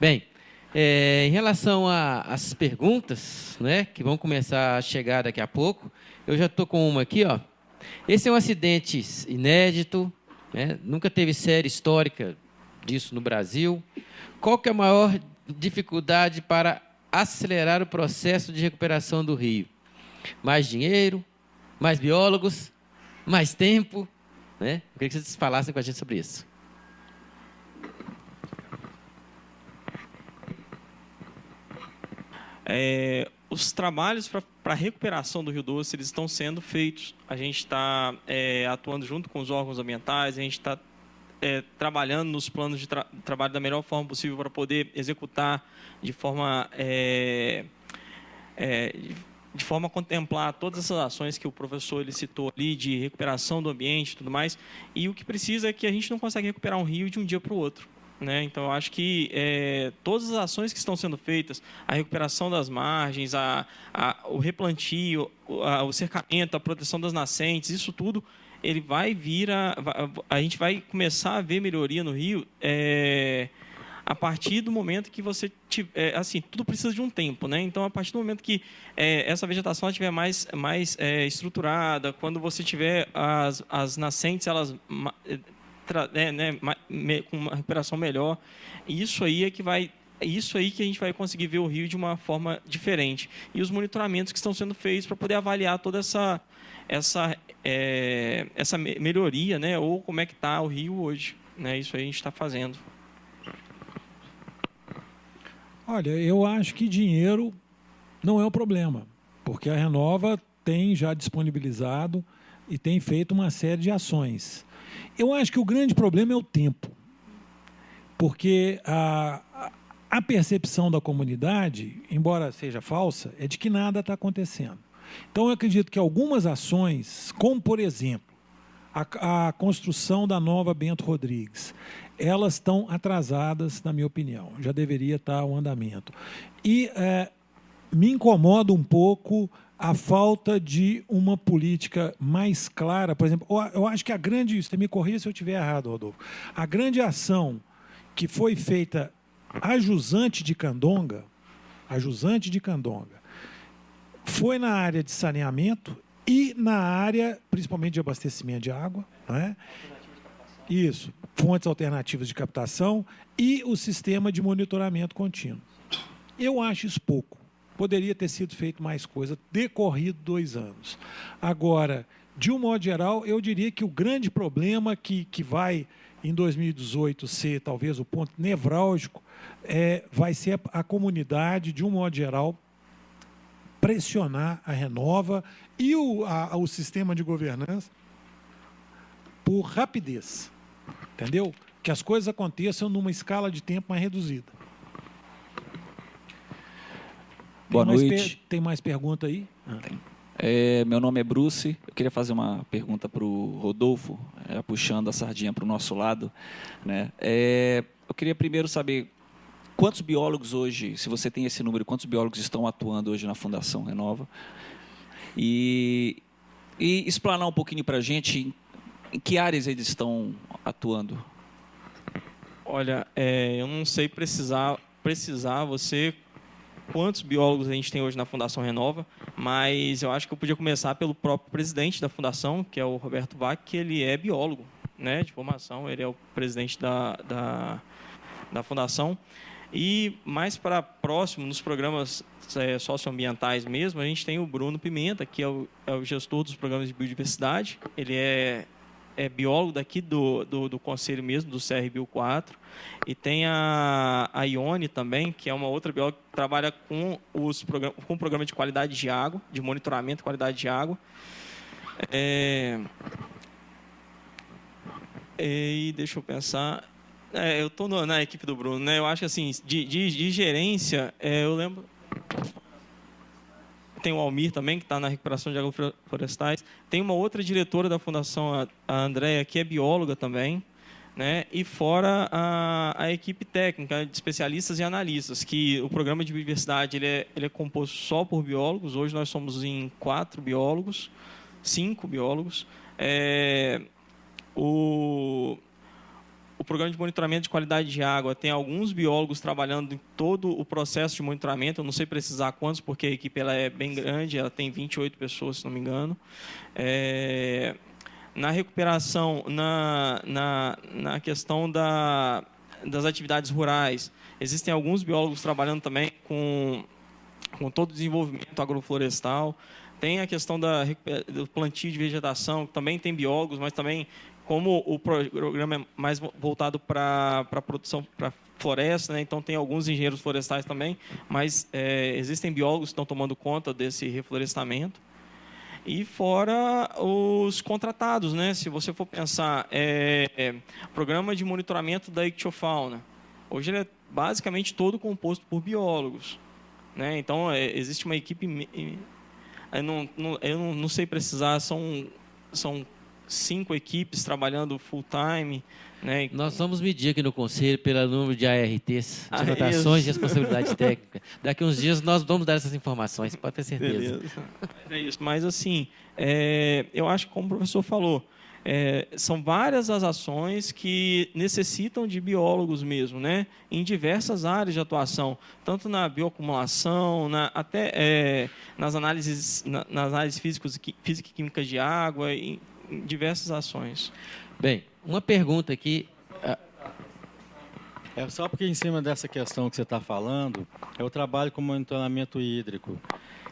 Bem, em relação às perguntas, né, que vão começar a chegar daqui a pouco, eu já estou com uma aqui, ó. Esse é um acidente inédito, né, nunca teve série histórica disso no Brasil. Qual que é a maior dificuldade para acelerar o processo de recuperação do rio? Mais dinheiro, mais biólogos, mais tempo, né? Eu queria que vocês falassem com a gente sobre isso. Os trabalhos para a recuperação do Rio Doce, eles estão sendo feitos. A gente está atuando junto com os órgãos ambientais, a gente está trabalhando nos planos de trabalho da melhor forma possível para poder executar de forma a contemplar todas essas ações que o professor ele citou ali, de recuperação do ambiente e tudo mais. E o que precisa é que a gente não consegue recuperar um rio de um dia para o outro, né? Então, eu acho que todas as ações que estão sendo feitas, a recuperação das margens, o replantio, o cercamento, a proteção das nascentes, isso tudo, ele vai vir a gente vai começar a ver melhoria no rio a partir do momento que você tiver, assim, tudo precisa de um tempo, né? Então, a partir do momento que essa vegetação estiver mais estruturada, quando você tiver as nascentes, elas com uma recuperação melhor, isso aí que a gente vai conseguir ver o rio de uma forma diferente. E os monitoramentos que estão sendo feitos para poder avaliar toda essa melhoria, né? Ou como é que está o rio hoje, né? Isso aí a gente está fazendo. Olha, eu acho que dinheiro não é o problema, porque a Renova tem já disponibilizado e tem feito uma série de ações. Eu acho que o grande problema é o tempo, porque a percepção da comunidade, embora seja falsa, é de que nada está acontecendo. Então, eu acredito que algumas ações, como, por exemplo, a construção da nova Bento Rodrigues, elas estão atrasadas, na minha opinião. Já deveria estar o andamento. E me incomoda um pouco a falta de uma política mais clara. Por exemplo, eu acho que a grande... Você me corrija se eu estiver errado, Rodolfo. A grande ação que foi feita a jusante de Candonga, foi na área de saneamento e na área, principalmente de abastecimento de água, né? Isso, fontes alternativas de captação e o sistema de monitoramento contínuo. Eu acho isso pouco. Poderia ter sido feito mais coisa, decorrido 2 anos. Agora, de um modo geral, eu diria que o grande problema que vai, em 2018, ser talvez o ponto nevrálgico, vai ser a comunidade, de um modo geral, pressionar a Renova e o sistema de governança por rapidez, entendeu? Que as coisas aconteçam numa escala de tempo mais reduzida. Boa noite. Tem mais pergunta aí? Tem. Meu nome é Bruce. Eu queria fazer uma pergunta para o Rodolfo, puxando a sardinha para o nosso lado, né? Eu queria primeiro saber quantos biólogos hoje, se você tem esse número, quantos biólogos estão atuando hoje na Fundação Renova? E explanar um pouquinho para a gente em que áreas eles estão atuando. Olha, eu não sei precisar você quantos biólogos a gente tem hoje na Fundação Renova, mas eu acho que eu podia começar pelo próprio presidente da Fundação, que é o Roberto Vac, que ele é biólogo, né, de formação, ele é o presidente da Fundação. E mais para próximo, nos programas socioambientais mesmo, a gente tem o Bruno Pimenta, que é o gestor dos programas de biodiversidade. Ele é biólogo daqui do conselho mesmo, do CRBio 4. E tem a Ione também, que é uma outra bióloga que trabalha com o programa de qualidade de água, de monitoramento de qualidade de água. E deixa eu pensar... eu estou na equipe do Bruno, né? Eu acho que assim, de gerência, eu lembro... Tem o Almir também, que está na recuperação de agroflorestais. Tem uma outra diretora da Fundação, a Andréia, que é bióloga também, né? E fora a equipe técnica de especialistas e analistas, que o programa de biodiversidade ele é composto só por biólogos. Hoje nós somos em 4 biólogos, 5 biólogos. O o programa de monitoramento de qualidade de água tem alguns biólogos trabalhando em todo o processo de monitoramento. Eu não sei precisar quantos, porque a equipe ela é bem grande, ela tem 28 pessoas, se não me engano. Na recuperação, na questão das atividades rurais, existem alguns biólogos trabalhando também com todo o desenvolvimento agroflorestal. Tem a questão do plantio de vegetação, também tem biólogos, mas também, como o programa é mais voltado para a produção, para floresta, né? Então tem alguns engenheiros florestais também, mas existem biólogos que estão tomando conta desse reflorestamento. E fora os contratados, né? Se você for pensar, programa de monitoramento da ictiofauna, hoje ele é basicamente todo composto por biólogos, né? Então existe uma equipe, eu não sei precisar, são 5 equipes trabalhando full time, né? Nós vamos medir aqui no Conselho pelo número de ARTs, de anotações de responsabilidade técnica. Daqui uns dias nós vamos dar essas informações, pode ter certeza. Beleza. É isso. Mas, assim, eu acho que, como o professor falou, são várias as ações que necessitam de biólogos mesmo, né? Em diversas áreas de atuação, tanto na bioacumulação, até nas análises física e químicas de água, em diversas ações. Bem, uma pergunta aqui. Só porque em cima dessa questão que você está falando, eu trabalho com monitoramento hídrico.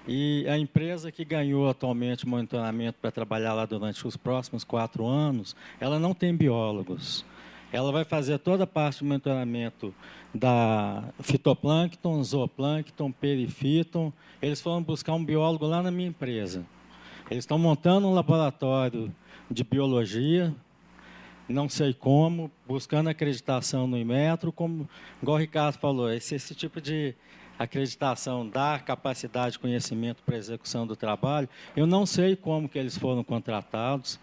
E a empresa que ganhou atualmente o monitoramento para trabalhar lá durante os próximos 4 anos, ela não tem biólogos. Ela vai fazer toda a parte de monitoramento da fitoplâncton, zooplâncton, perifíton. Eles foram buscar um biólogo lá na minha empresa. Eles estão montando um laboratório de biologia, não sei como, buscando acreditação no Inmetro, igual o Ricardo falou, esse tipo de acreditação dá capacidade de conhecimento para a execução do trabalho. Eu não sei como que eles foram contratados.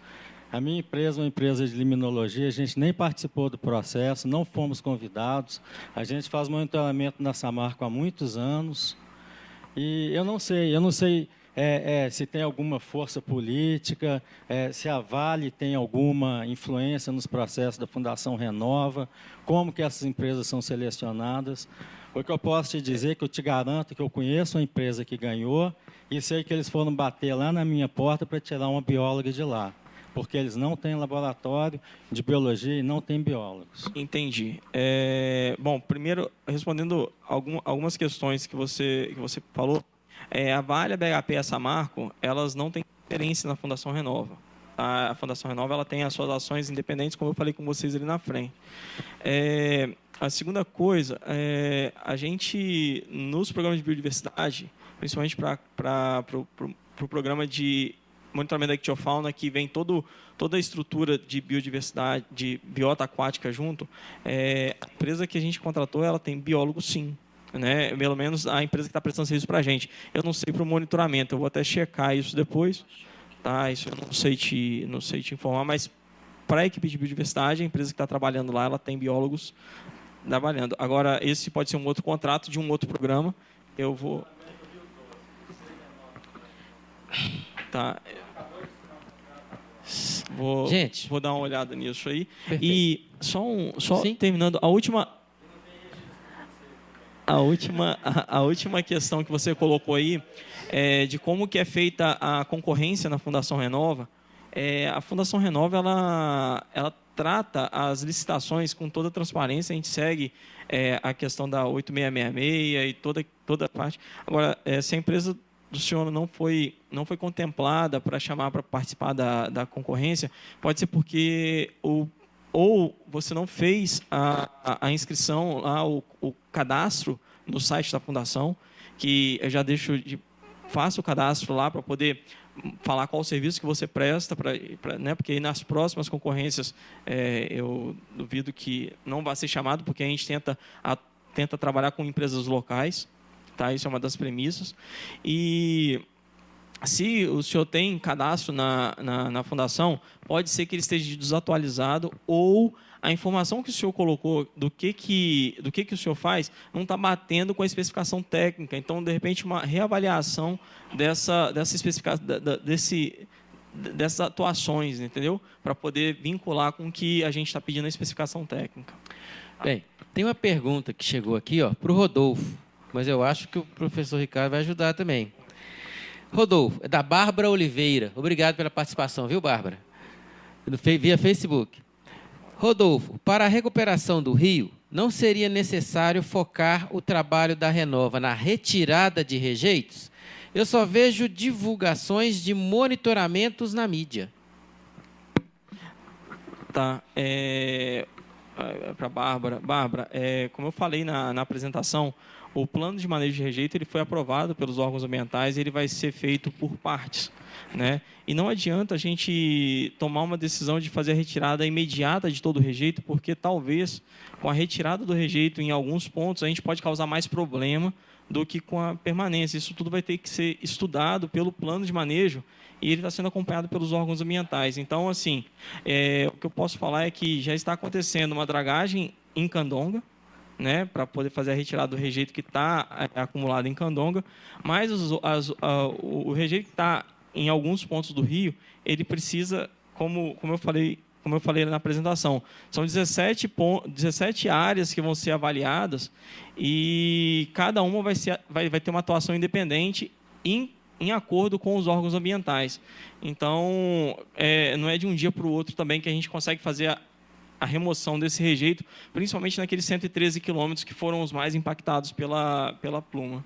A minha empresa é uma empresa de limnologia, a gente nem participou do processo, não fomos convidados. A gente faz monitoramento na Samarco há muitos anos. E eu não sei se tem alguma força política, se a Vale tem alguma influência nos processos da Fundação Renova, como que essas empresas são selecionadas. O que eu posso te dizer, que eu te garanto que eu conheço a empresa que ganhou e sei que eles foram bater lá na minha porta para tirar uma bióloga de lá, porque eles não têm laboratório de biologia e não têm biólogos. Entendi. Bom, primeiro, respondendo algumas questões que você falou, a Vale, a BHP e a Samarco, elas não têm interferência na Fundação Renova. A Fundação Renova ela tem as suas ações independentes, como eu falei com vocês ali na frente. A segunda coisa, a gente, nos programas de biodiversidade, principalmente para o programa de monitoramento da ictiofauna, que vem toda a estrutura de biodiversidade, de biota aquática junto, a empresa que a gente contratou, ela tem biólogo sim. Né? Pelo menos a empresa que está prestando serviço para a gente. Eu não sei para o monitoramento, eu vou até checar isso depois. Tá? Isso eu não sei te informar, mas para a equipe de biodiversidade, a empresa que está trabalhando lá, ela tem biólogos trabalhando. Agora, esse pode ser um outro contrato de um outro programa. Eu vou... Tá. Vou dar uma olhada nisso aí. Perfeito. E só terminando, a última questão que você colocou aí, de como que é feita a concorrência na Fundação Renova. A Fundação Renova ela trata as licitações com toda a transparência, a gente segue a questão da 8666 e toda a parte. Agora, se a empresa do senhor não foi contemplada para chamar para participar da concorrência, pode ser porque ou você não fez a inscrição, o cadastro no site da Fundação, que eu já faço o cadastro lá para poder falar qual o serviço que você presta, né, porque aí nas próximas concorrências eu duvido que não vá ser chamado, porque a gente tenta trabalhar com empresas locais, tá? Isso é uma das premissas. E se o senhor tem cadastro na Fundação, pode ser que ele esteja desatualizado ou a informação que o senhor colocou do que o senhor faz não está batendo com a especificação técnica. Então, de repente, uma reavaliação dessa especificação, dessas atuações, entendeu? Para poder vincular com o que a gente está pedindo na especificação técnica. Bem, tem uma pergunta que chegou aqui para o Rodolfo, mas eu acho que o professor Ricardo vai ajudar também. Rodolfo, é da Bárbara Oliveira. Obrigado pela participação, viu, Bárbara? Via Facebook. Rodolfo, para a recuperação do rio, não seria necessário focar o trabalho da Renova na retirada de rejeitos? Eu só vejo divulgações de monitoramentos na mídia. Tá. Para a Bárbara. Bárbara, como eu falei na apresentação, o plano de manejo de rejeito ele foi aprovado pelos órgãos ambientais e ele vai ser feito por partes, né? E não adianta a gente tomar uma decisão de fazer a retirada imediata de todo o rejeito, porque talvez com a retirada do rejeito em alguns pontos a gente pode causar mais problema do que com a permanência. Isso tudo vai ter que ser estudado pelo plano de manejo e ele está sendo acompanhado pelos órgãos ambientais. Então, assim, o que eu posso falar é que já está acontecendo uma dragagem em Candonga, né, para poder fazer a retirada do rejeito que está acumulado em Candonga, mas o rejeito que está em alguns pontos do rio, ele precisa, como eu falei na apresentação, são 17 áreas que vão ser avaliadas e cada uma vai ter uma atuação independente em acordo com os órgãos ambientais. Então, não é de um dia para o outro também que a gente consegue fazer a remoção desse rejeito, principalmente naqueles 113 quilômetros que foram os mais impactados pela pluma.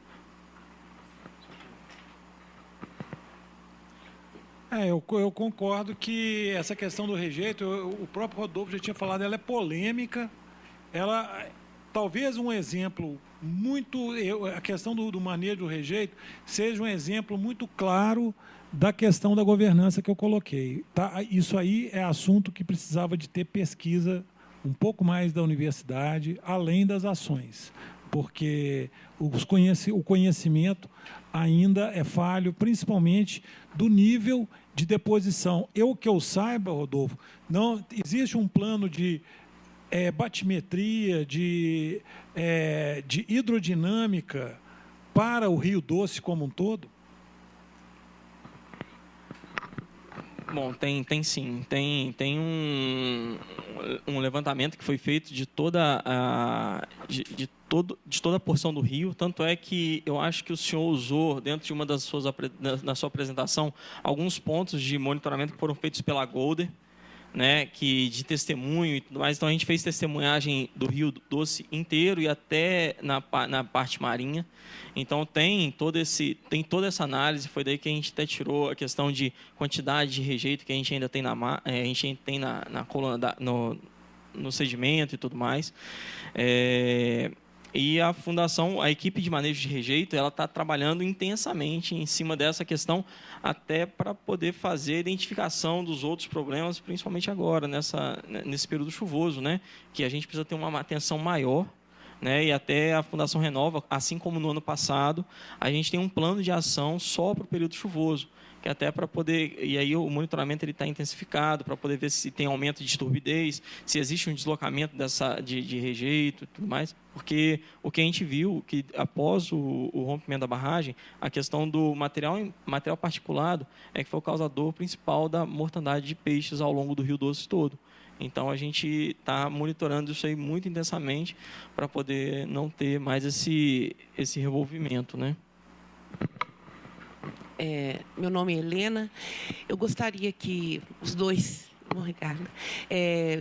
Eu concordo que essa questão do rejeito, o próprio Rodolfo já tinha falado, ela é polêmica. Ela, talvez um exemplo a questão do manejo do rejeito seja um exemplo muito claro da questão da governança que eu coloquei. Tá? Isso aí é assunto que precisava de ter pesquisa um pouco mais da universidade, além das ações, porque o conhecimento ainda é falho, principalmente do nível de deposição. Que eu saiba, Rodolfo, não existe um plano de batimetria, de hidrodinâmica para o Rio Doce como um todo? Bom, tem sim. Tem um levantamento que foi feito de toda a porção do rio. Tanto é que eu acho que o senhor usou, dentro de uma da sua apresentação, alguns pontos de monitoramento que foram feitos pela Golder, né, de testemunho e tudo mais. Então, a gente fez testemunhagem do Rio Doce inteiro e até na parte marinha. Então, tem toda essa análise. Foi daí que a gente até tirou a questão de quantidade de rejeito que a gente ainda tem na coluna, no sedimento e tudo mais. E a fundação, a equipe de manejo de rejeito, ela está trabalhando intensamente em cima dessa questão, até para poder fazer a identificação dos outros problemas, principalmente agora, nesse período chuvoso, né? Que a gente precisa ter uma atenção maior, né? E até a Fundação Renova, assim como no ano passado, a gente tem um plano de ação só para o período chuvoso, que até para poder, e aí o monitoramento ele está intensificado para poder ver se tem aumento de turbidez, se existe um deslocamento de rejeito e tudo mais, porque o que a gente viu, que após o rompimento da barragem, a questão do material particulado que foi o causador principal da mortandade de peixes ao longo do Rio Doce todo. Então, a gente está monitorando isso aí muito intensamente para poder não ter mais esse revolvimento, né? Meu nome é Helena. Eu gostaria que os dois, Ricardo,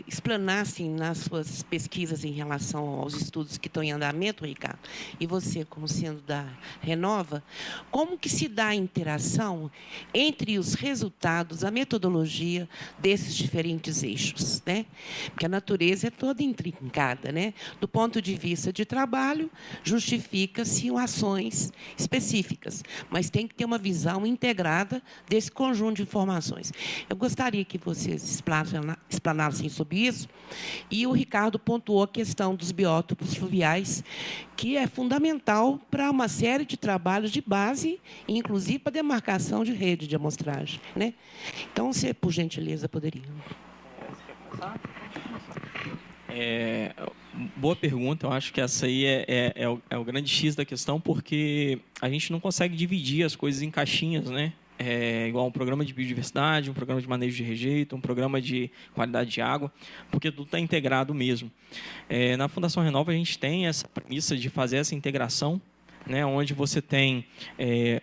explanassem nas suas pesquisas em relação aos estudos que estão em andamento, Ricardo, e você, como sendo da Renova, como que se dá a interação entre os resultados, a metodologia desses diferentes eixos, né? Porque a natureza é toda intrincada, né? Do ponto de vista de trabalho, justifica-se ações específicas, mas tem que ter uma visão integrada desse conjunto de informações. Eu gostaria que vocês explanassem sobre isso. E o Ricardo pontuou a questão dos biótopos fluviais, que é fundamental para uma série de trabalhos de base, inclusive para demarcação de rede de amostragem, né? Então, você, por gentileza, poderia. Boa pergunta. Eu acho que essa aí é o grande X da questão, porque a gente não consegue dividir as coisas em caixinhas, né? igual um programa de biodiversidade, um programa de manejo de rejeito, um programa de qualidade de água, porque tudo está integrado mesmo. Na Fundação Renova, a gente tem essa premissa de fazer essa integração, né, onde você tem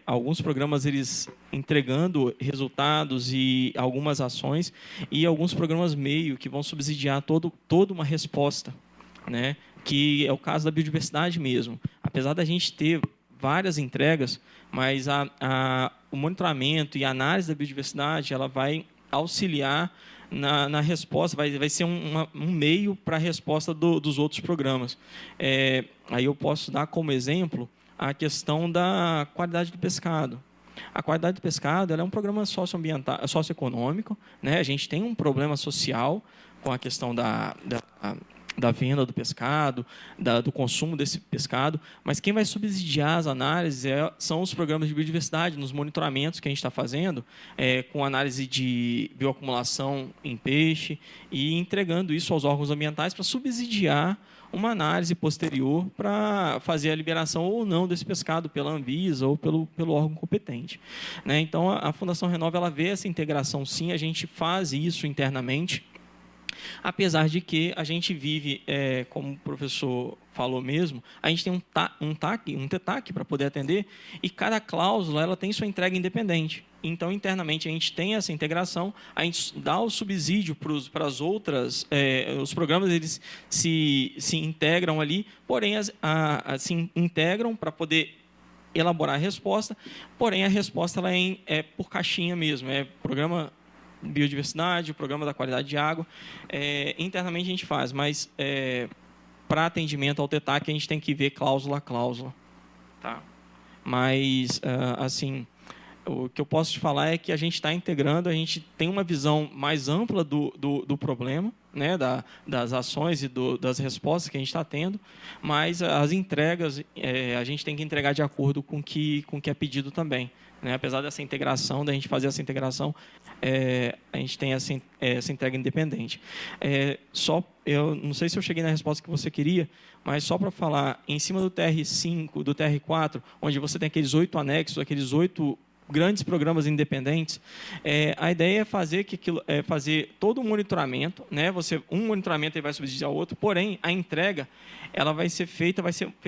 alguns programas eles entregando resultados e algumas ações, e alguns programas meio que vão subsidiar toda uma resposta, né, que é o caso da biodiversidade mesmo. Apesar da gente ter várias entregas, mas o monitoramento e a análise da biodiversidade ela vai auxiliar na resposta, vai ser um meio para a resposta dos outros programas. Aí eu posso dar como exemplo a questão da qualidade do pescado. A qualidade do pescado ela é um programa socioambiental, socioeconômico, né? A gente tem um problema social com a questão da venda do pescado, do consumo desse pescado, mas quem vai subsidiar as análises são os programas de biodiversidade, nos monitoramentos que a gente está fazendo, com análise de bioacumulação em peixe e entregando isso aos órgãos ambientais para subsidiar uma análise posterior para fazer a liberação ou não desse pescado pela Anvisa ou pelo órgão competente, né? Então, a Fundação Renova ela vê essa integração, sim, a gente faz isso internamente, apesar de que a gente vive, como o professor falou mesmo, a gente tem um TETAC para poder atender, e cada cláusula ela tem sua entrega independente. Então, internamente, a gente tem essa integração, a gente dá o subsídio para as outras, os programas eles se integram ali, porém, se integram para poder elaborar a resposta, porém, a resposta ela é por caixinha mesmo, programa biodiversidade, o programa da qualidade de água, internamente a gente faz, mas para atendimento ao TETAC a gente tem que ver cláusula a cláusula, tá? Mas assim, o que eu posso te falar é que a gente está integrando, a gente tem uma visão mais ampla do problema, né, das ações e das respostas que a gente está tendo, mas as entregas a gente tem que entregar de acordo com o que é pedido também, né? Apesar dessa integração, da gente fazer essa integração, a gente tem essa entrega independente. Eu não sei se eu cheguei na resposta que você queria, mas só para falar, em cima do TR5, do TR4, onde você tem aqueles 8 anexos, aqueles 8 grandes programas independentes, a ideia é fazer fazer todo o monitoramento, né? Um monitoramento vai subsidiar o outro, porém a entrega vai ser feita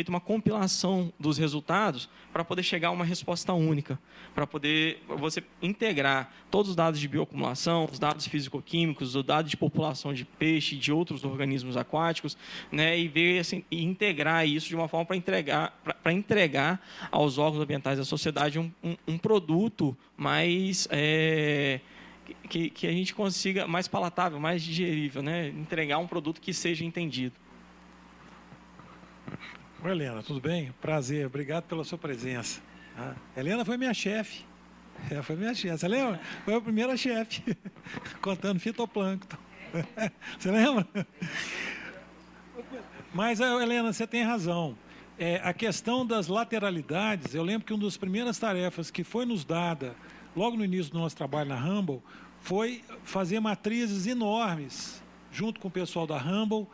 uma compilação dos resultados para poder chegar a uma resposta única, para poder você integrar todos os dados de bioacumulação, os dados físico-químicos, os dados de população de peixe, de outros organismos aquáticos, né? E ver assim, e integrar isso de uma forma para entregar aos órgãos ambientais da sociedade um produto mais que a gente consiga mais palatável, mais digerível, né? Entregar um produto que seja entendido. Oi, Helena, tudo bem? Prazer, obrigado pela sua presença. Helena foi minha chefe. Foi minha chefe. Você lembra? Foi a primeira chefe, contando fitoplâncton. Você lembra? Mas, Helena, você tem razão. A questão das lateralidades, eu lembro que uma das primeiras tarefas que foi nos dada, logo no início do nosso trabalho na Humble, foi fazer matrizes enormes, junto com o pessoal da Humble,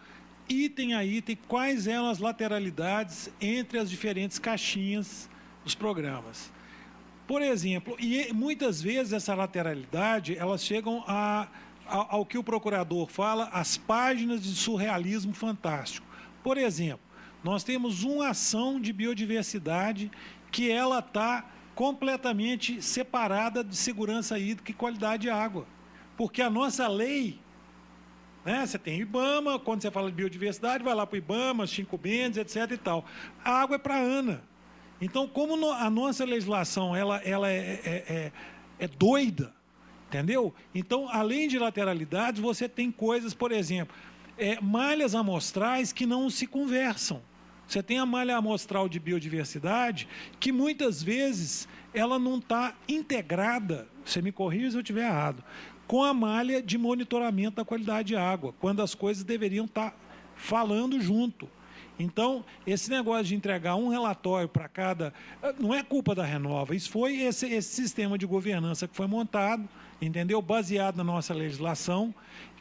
item a item, quais eram as lateralidades entre as diferentes caixinhas dos programas. Por exemplo, e muitas vezes essa lateralidade, elas chegam ao que o procurador fala, as páginas de surrealismo fantástico. Por exemplo, nós temos uma ação de biodiversidade que ela está completamente separada de segurança hídrica e qualidade de água. Porque a nossa lei, né, você tem IBAMA, quando você fala de biodiversidade, vai lá para o IBAMA, 5 Mendes, etc. e tal. A água é para a ANA. Então, como a nossa legislação ela é doida, entendeu? Então, além de lateralidades, você tem coisas, por exemplo, malhas amostrais que não se conversam. Você tem a malha amostral de biodiversidade que muitas vezes ela não está integrada, você me corrija se eu estiver errado, com a malha de monitoramento da qualidade de água, quando as coisas deveriam estar falando junto. Então, esse negócio de entregar um relatório para cada... Não é culpa da Renova, isso foi esse sistema de governança que foi montado, entendeu? Baseado na nossa legislação,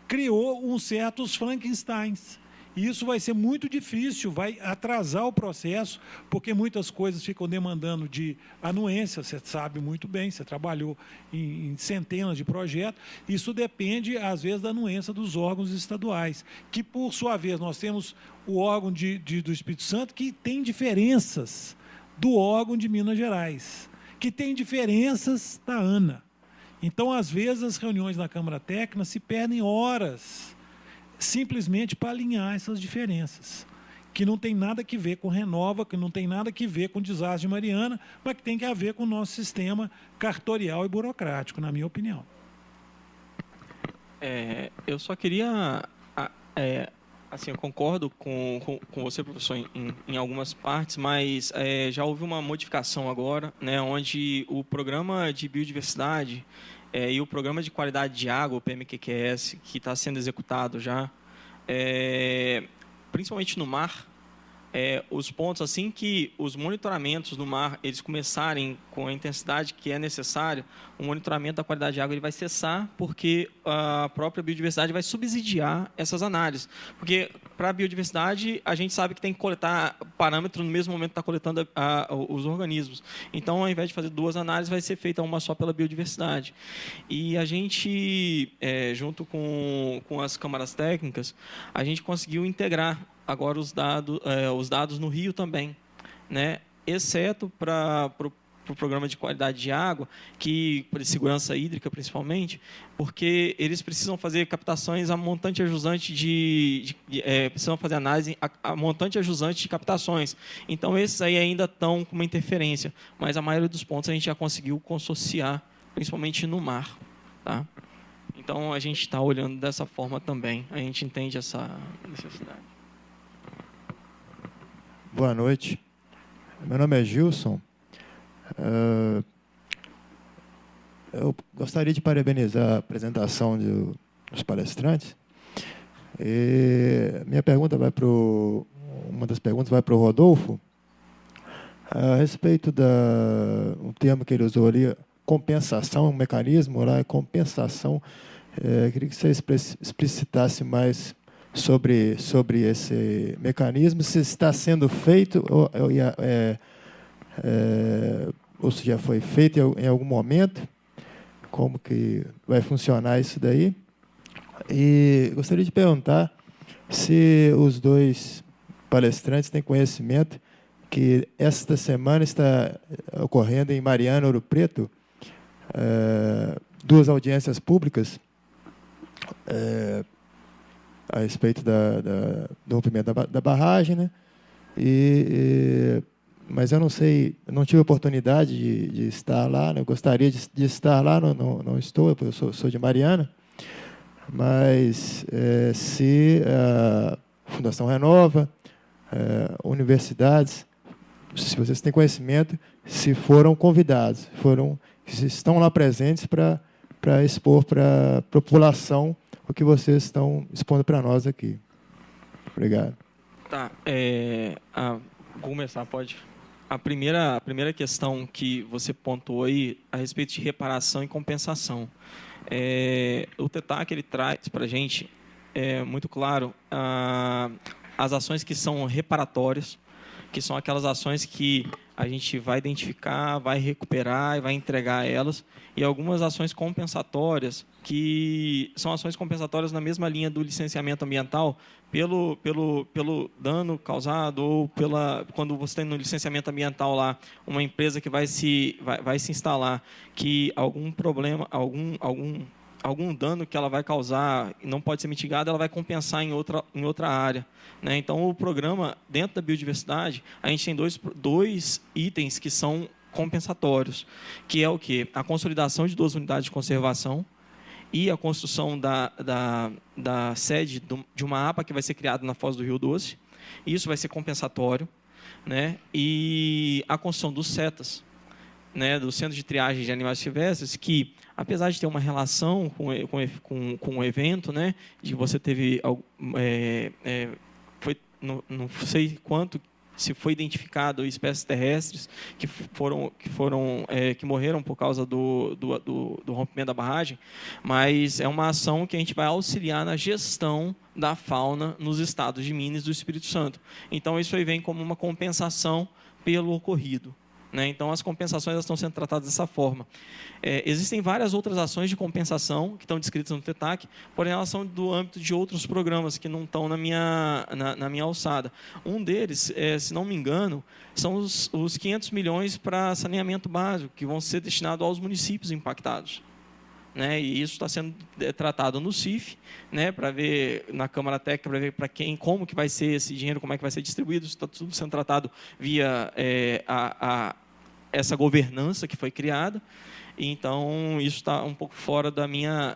criou uns certos Frankensteins. E isso vai ser muito difícil, vai atrasar o processo, porque muitas coisas ficam demandando de anuência, você sabe muito bem, você trabalhou em centenas de projetos, isso depende, às vezes, da anuência dos órgãos estaduais, que, por sua vez, nós temos o órgão do Espírito Santo, que tem diferenças do órgão de Minas Gerais, que tem diferenças da ANA. Então, às vezes, as reuniões na Câmara Técnica se perdem horas simplesmente para alinhar essas diferenças, que não tem nada a ver com Renova, que não tem nada a ver com o desastre de Mariana, mas que tem que ver com o nosso sistema cartorial e burocrático, na minha opinião. Eu só queria... assim, eu concordo com você, professor, em algumas partes, mas já houve uma modificação agora, né, onde o programa de biodiversidade e o programa de qualidade de água, o PMQQS, que está sendo executado já, principalmente no mar, os pontos, assim que os monitoramentos no mar eles começarem com a intensidade que é necessário, o monitoramento da qualidade de água ele vai cessar, porque a própria biodiversidade vai subsidiar essas análises. Porque, para a biodiversidade, a gente sabe que tem que coletar parâmetro no mesmo momento que está coletando os organismos. Então, ao invés de fazer 2 análises, vai ser feita uma só pela biodiversidade. E a gente, junto com as câmaras técnicas, a gente conseguiu integrar agora os dados no Rio também, né? Exceto para o programa de qualidade de água, que para segurança hídrica principalmente, porque eles precisam fazer captações a montante ajusante precisam fazer análise a montante ajusante de captações. Então esses aí ainda estão com uma interferência, mas a maioria dos pontos a gente já conseguiu consociar, principalmente no mar, tá? Então a gente está olhando dessa forma também, a gente entende essa necessidade. Boa noite. Meu nome é Gilson. Eu gostaria de parabenizar a apresentação dos palestrantes. Minha pergunta uma das perguntas vai para o Rodolfo, a respeito um termo que ele usou ali, compensação, um mecanismo lá, compensação. Queria que você explicitasse mais sobre esse mecanismo, se está sendo feito ou se já foi feito em algum momento, como que vai funcionar isso daí. E gostaria de perguntar se os 2 palestrantes têm conhecimento que esta semana está ocorrendo em Mariana, Ouro Preto, 2 audiências públicas a respeito do rompimento da barragem, né? Mas eu não sei, não tive oportunidade de estar lá, né? Eu gostaria de estar lá, não estou, eu sou de Mariana, mas se a Fundação Renova, universidades, se vocês têm conhecimento, se foram convidados, se estão lá presentes para expor para a população o que vocês estão expondo para nós aqui. Obrigado. Tá. Vou começar, pode? A primeira questão que você pontuou aí, a respeito de reparação e compensação. O TETAC, ele traz para a gente, muito claro, as ações que são reparatórias, que são aquelas ações que a gente vai identificar, vai recuperar e vai entregar elas, e algumas ações compensatórias, que são ações compensatórias na mesma linha do licenciamento ambiental, pelo dano causado, ou quando você tem no licenciamento ambiental lá, uma empresa que vai se instalar, que algum problema, algum dano que ela vai causar não pode ser mitigado, ela vai compensar em outra área, né? Então, o programa, dentro da biodiversidade, a gente tem dois itens que são compensatórios, que é o quê? A consolidação de 2 unidades de conservação e a construção da sede de uma APA que vai ser criada na Foz do Rio Doce. Isso vai ser compensatório, né? E a construção dos CETAS, né, do Centro de Triagem de Animais Silvestres, que, apesar de ter uma relação com o evento, né, de que você teve, não sei quanto se foi identificado espécies terrestres que morreram por causa do rompimento da barragem, mas é uma ação que a gente vai auxiliar na gestão da fauna nos estados de Minas e do Espírito Santo. Então, isso aí vem como uma compensação pelo ocorrido. Então, as compensações estão sendo tratadas dessa forma. Existem várias outras ações de compensação que estão descritas no TETAC, porém elas são do âmbito de outros programas que não estão na minha alçada. Um deles, se não me engano, são os 500 milhões para saneamento básico, que vão ser destinados aos municípios impactados. E isso está sendo tratado no CIF, para ver na Câmara Técnica, para ver para quem, como que vai ser esse dinheiro, como é que vai ser distribuído. Isso está tudo sendo tratado via essa governança que foi criada. Então, isso está um pouco fora da minha...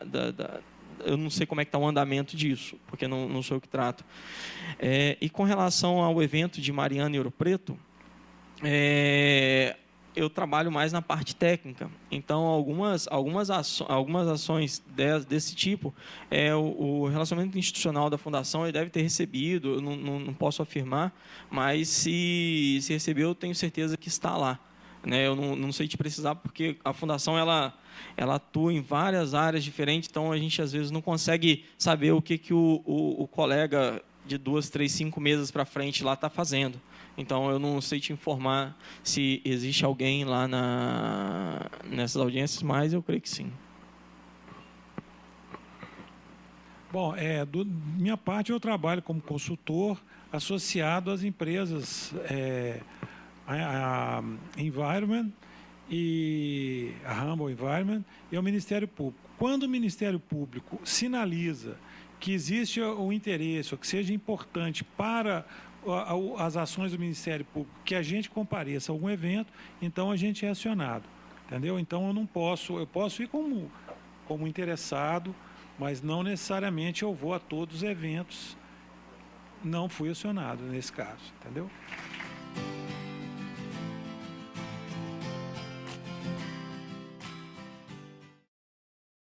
eu não sei como é que está o andamento disso, porque não sou eu que trato. E com relação ao evento de Mariana e Ouro Preto, eu trabalho mais na parte técnica. Então, algumas ações desse tipo, o relacionamento institucional da Fundação ele deve ter recebido, eu não posso afirmar, mas se recebeu, eu tenho certeza que está lá. Eu não sei te precisar, porque a Fundação ela atua em várias áreas diferentes, então a gente às vezes não consegue saber o que o colega de 2, 3, 5 meses para frente lá está fazendo. Então, eu não sei te informar se existe alguém lá nessas audiências, mas eu creio que sim. Bom, minha parte, eu trabalho como consultor associado às empresas a Environment e a Humble Environment e ao Ministério Público. Quando o Ministério Público sinaliza que existe o interesse, ou que seja importante para as ações do Ministério Público, que a gente compareça a algum evento, então a gente é acionado, entendeu? Então eu posso ir como interessado, mas não necessariamente eu vou a todos os eventos. Não fui acionado nesse caso, entendeu?